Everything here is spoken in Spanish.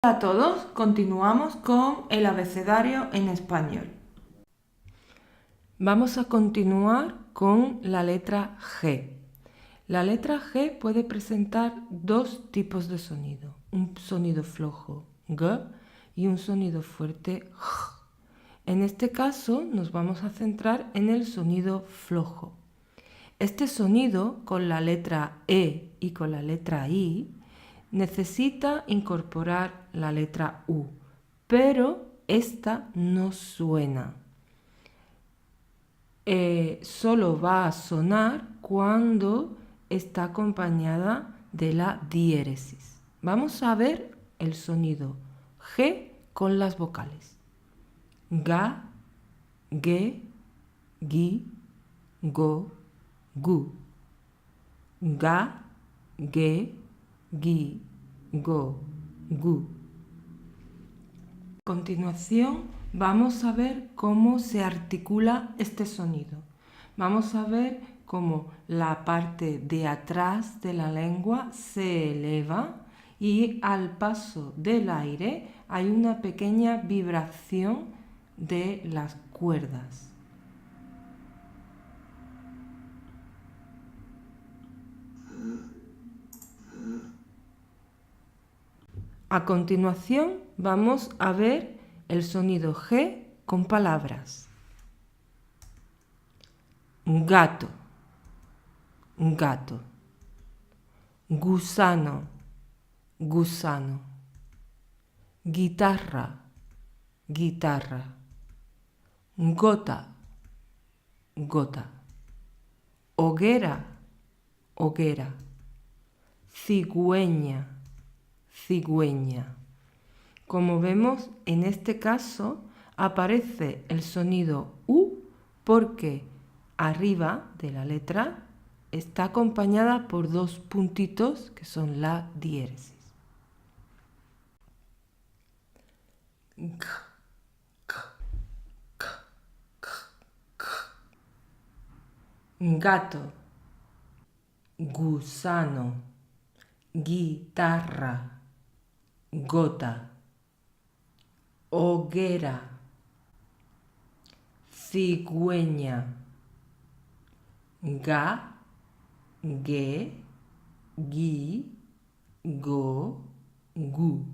Hola a todos, continuamos con el abecedario en español. Vamos a continuar con la letra G. La letra G puede presentar dos tipos de sonido, un sonido flojo G y un sonido fuerte J. En este caso nos vamos a centrar en el sonido flojo. Este sonido con la letra E y con la letra I necesita incorporar la letra U, pero esta no suena. Solo va a sonar cuando está acompañada de la diéresis. Vamos a ver el sonido G con las vocales. Ga, ge, gi, go, gu. Ga, ge, gi, go, gu. A continuación vamos a ver cómo se articula este sonido. Vamos a ver cómo la parte de atrás de la lengua se eleva y al paso del aire hay una pequeña vibración de las cuerdas. A continuación vamos a ver el sonido G con palabras. Gato, gato. Gusano, gusano. Guitarra, guitarra. Gota, gota. Hoguera, hoguera. Cigüeña, cigüeña. Como vemos, en este caso aparece el sonido U porque arriba de la letra está acompañada por dos puntitos que son la diéresis. Gato, gusano, guitarra, gota, hoguera, cigüeña, ga, ge, gi, go, gu.